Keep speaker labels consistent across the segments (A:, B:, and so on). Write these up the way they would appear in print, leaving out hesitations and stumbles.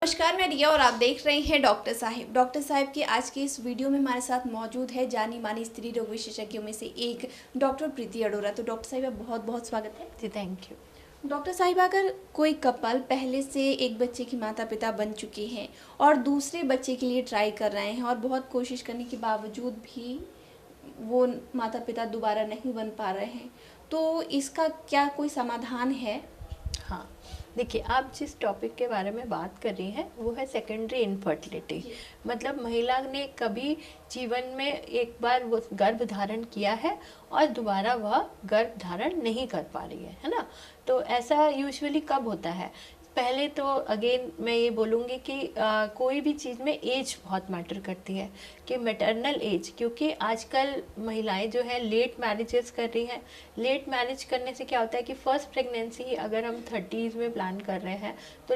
A: नमस्कार, मैं रिया और आप देख रहे हैं डॉक्टर साहिब। डॉक्टर साहिब की आज की इस वीडियो में हमारे साथ मौजूद है जानी मानी स्त्री रोग विशेषज्ञों में से एक डॉक्टर प्रीति अरोरा। तो डॉक्टर साहिब, बहुत बहुत स्वागत है
B: जी, थैंक यू।
A: डॉक्टर साहिब, अगर कोई कपल पहले से एक बच्चे की माता पिता बन चुके हैं और दूसरे बच्चे के लिए ट्राई कर रहे हैं और बहुत कोशिश करने के बावजूद भी वो माता पिता दोबारा नहीं बन पा रहे हैं, तो इसका क्या कोई समाधान है?
B: हाँ, देखिए, आप जिस टॉपिक के बारे में बात कर रही हैं वो है सेकेंडरी इनफर्टिलिटी। मतलब महिला ने कभी जीवन में एक बार वो गर्भ धारण किया है और दोबारा वह गर्भ धारण नहीं कर पा रही है ना। तो ऐसा यूजुअली कब होता है? पहले तो अगेन मैं ये बोलूँगी कि कोई भी चीज़ में एज बहुत मैटर करती है, कि मैटरनल एज, क्योंकि आजकल महिलाएं जो है लेट मैरिजेस कर रही हैं। लेट मैरिज करने से क्या होता है कि फर्स्ट प्रेगनेंसी अगर हम 30s में प्लान कर रहे हैं तो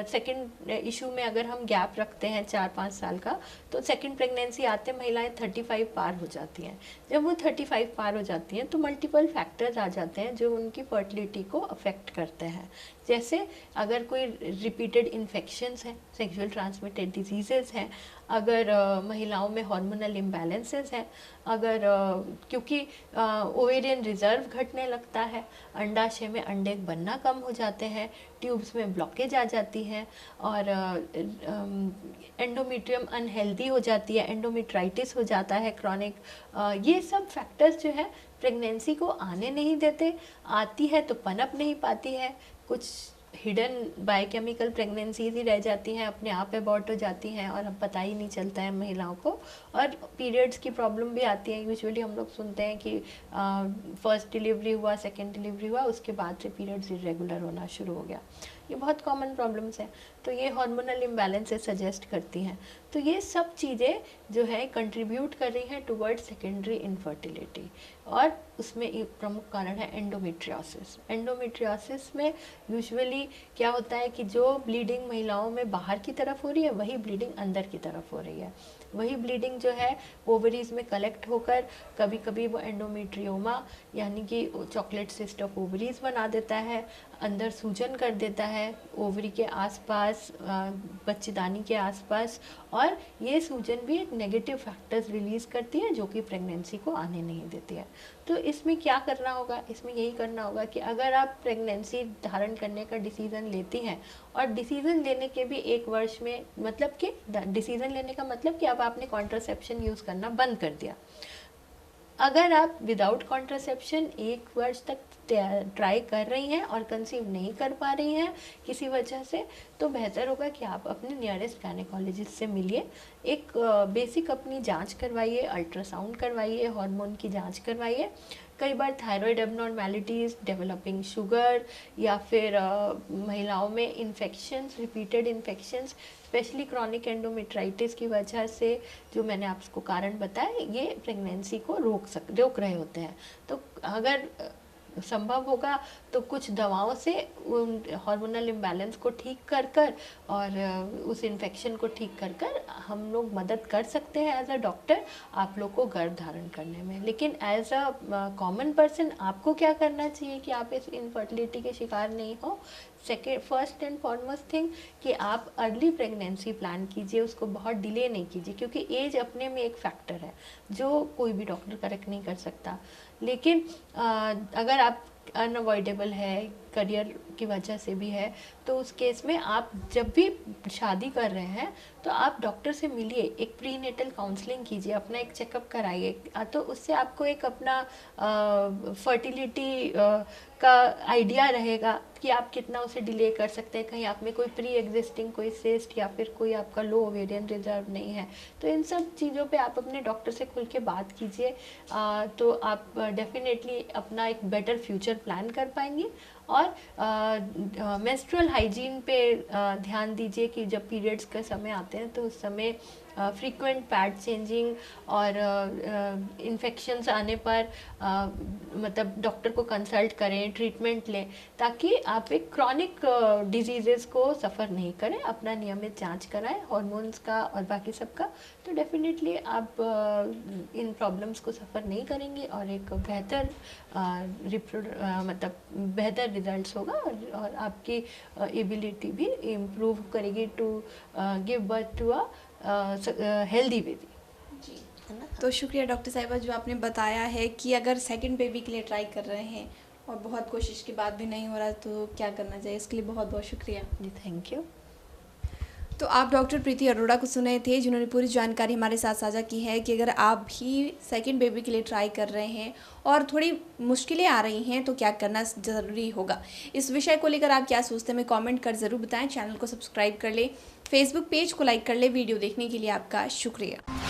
B: सेकंड इशू में अगर हम गैप रखते हैं 4-5 साल का, तो सेकंड प्रेगनेंसी आते महिलाएं 35 पार हो जाती हैं। जब वो 35 पार हो जाती हैं तो मल्टीपल फैक्टर्स आ जाते हैं जो उनकी फर्टिलिटी को अफेक्ट करते हैं। जैसे अगर कोई रिपीटेड इन्फेक्शंस हैं, सेक्सुअल ट्रांसमिटेड डिजीजेस हैं, अगर महिलाओं में हार्मोनल इम्बैलेंसेस हैं, अगर क्योंकि ओवेरियन रिजर्व घटने लगता है, अंडाशय में अंडे बनना कम हो जाते हैं, ट्यूब्स में ब्लॉकेज आ जाती है और एंडोमेट्रियम अनहेल्दी हो जाती है, एंडोमेट्राइटिस हो जाता है क्रॉनिक। ये सब फैक्टर्स जो है प्रेगनेंसी को आने नहीं देते। आती है तो पनप नहीं पाती है, कुछ हिडन बायोकेमिकल प्रेगनेंसीज ही रह जाती हैं, अपने आप अबॉर्ट हो जाती हैं और अब पता ही नहीं चलता है महिलाओं को। और पीरियड्स की प्रॉब्लम भी आती है। यूजुअली हम लोग सुनते हैं कि फर्स्ट डिलीवरी हुआ, सेकंड डिलीवरी हुआ, उसके बाद से पीरियड्स इरेगुलर होना शुरू हो गया। ये बहुत कॉमन प्रॉब्लम्स हैं। तो ये हार्मोनल इम्बैलेंसेस सजेस्ट करती हैं। तो ये सब चीज़ें जो है कंट्रीब्यूट कर रही हैं टुवर्ड सेकेंडरी इनफर्टिलिटी। और उसमें एक प्रमुख कारण है एंडोमेट्रियोसिस। एंडोमेट्रियोसिस में यूजुअली क्या होता है कि जो ब्लीडिंग महिलाओं में बाहर की तरफ हो रही है वही ब्लीडिंग अंदर की तरफ हो रही है। वही ब्लीडिंग जो है ओवरीज में कलेक्ट होकर कभी कभी वो एंडोमेट्रियोमा यानी कि चॉकलेट सिस्ट ऑफ ओवरीज बना देता है, अंदर सूजन कर देता है ओवरी के आसपास, बच्चेदानी के आसपास। और ये सूजन भी एक नेगेटिव फैक्टर्स रिलीज़ करती है जो कि प्रेगनेंसी को आने नहीं देती है। तो इसमें क्या करना होगा? इसमें यही करना होगा कि अगर आप प्रेगनेंसी धारण करने का डिसीज़न लेती हैं और डिसीज़न लेने के भी 1 वर्ष में, मतलब कि डिसीज़न लेने का मतलब कि अब आपने कॉन्ट्रासेप्शन यूज़ करना बंद कर दिया। अगर आप विदाउट कॉन्ट्रासेप्शन 1 वर्ष तक ट्राई कर रही हैं और कंसीव नहीं कर पा रही हैं किसी वजह से, तो बेहतर होगा कि आप अपने नियरेस्ट गायनेकोलॉजिस्ट से मिलिए, एक बेसिक अपनी जांच करवाइए, अल्ट्रासाउंड करवाइए, हार्मोन की जांच करवाइए। कई बार थायराइड एबनॉर्मेलिटीज़, डेवलपिंग शुगर, या फिर महिलाओं में infections, repeated infections, specially chronic endometritis की वजह से, जो मैंने आपको कारण बताया, ये प्रेगनेंसी को रोक रहे होते हैं। तो अगर संभव होगा तो कुछ दवाओं से हार्मोनल इम्बैलेंस को ठीक कर और उस इन्फेक्शन को ठीक कर हम लोग मदद कर सकते हैं एज अ डॉक्टर आप लोग को गर्भ धारण करने में। लेकिन एज अ कॉमन पर्सन आपको क्या करना चाहिए कि आप इस इनफर्टिलिटी के शिकार नहीं हो? फर्स्ट एंड फॉरमोस्ट थिंग कि आप अर्ली प्रेगनेंसी प्लान कीजिए, उसको बहुत डिले नहीं कीजिए, क्योंकि एज अपने में एक फैक्टर है जो कोई भी डॉक्टर करेक्ट नहीं कर सकता। लेकिन अगर आप अनअवॉइडेबल है, करियर की वजह से भी है, तो उस केस में आप जब भी शादी कर रहे हैं तो आप डॉक्टर से मिलिए, एक प्रीनेटल काउंसलिंग कीजिए, अपना एक चेकअप कराइए। तो उससे आपको एक अपना फर्टिलिटी का आइडिया रहेगा कि आप कितना उसे डिले कर सकते हैं। कहीं आप में कोई प्री एग्जिस्टिंग कोई सिस्ट या फिर कोई आपका लो ओवेरियन रिजर्व नहीं है। तो इन सब चीज़ों पे आप अपने डॉक्टर से खुल के बात कीजिए, तो आप डेफिनेटली अपना एक बेटर फ्यूचर प्लान कर पाएंगे। और मेंस्ट्रुअल हाइजीन पे ध्यान दीजिए कि जब पीरियड्स के समय आते हैं तो उस समय फ्रीक्वेंट पैड चेंजिंग और इन्फेक्शंस आने पर मतलब डॉक्टर को कंसल्ट करें, ट्रीटमेंट लें, ताकि आप एक क्रॉनिक डिजीज़ेस को सफ़र नहीं करें। अपना नियमित जांच कराएं हार्मोन्स का और बाकी सब का, तो डेफिनेटली आप इन प्रॉब्लम्स को सफ़र नहीं करेंगे और एक बेहतर मतलब बेहतर रिजल्ट्स होगा और आपकी एबिलिटी भी इम्प्रूव करेगी to give birth to a healthy baby.
A: जी, तो शुक्रिया डॉक्टर साहिबा जो आपने बताया है कि अगर सेकंड बेबी के लिए ट्राई कर रहे हैं और बहुत कोशिश के बाद भी नहीं हो रहा तो क्या करना चाहिए, इसके लिए बहुत बहुत शुक्रिया
B: जी, थैंक यू।
A: तो आप डॉक्टर प्रीति अरोड़ा को सुने थे, जिन्होंने पूरी जानकारी हमारे साथ साझा की है कि अगर आप भी सेकंड बेबी के लिए ट्राई कर रहे हैं और थोड़ी मुश्किलें आ रही हैं तो क्या करना ज़रूरी होगा। इस विषय को लेकर आप क्या सोचते हैं, हमें कमेंट कर ज़रूर बताएं। चैनल को सब्सक्राइब कर ले, फेसबुक पेज को लाइक कर ले। वीडियो देखने के लिए आपका शुक्रिया।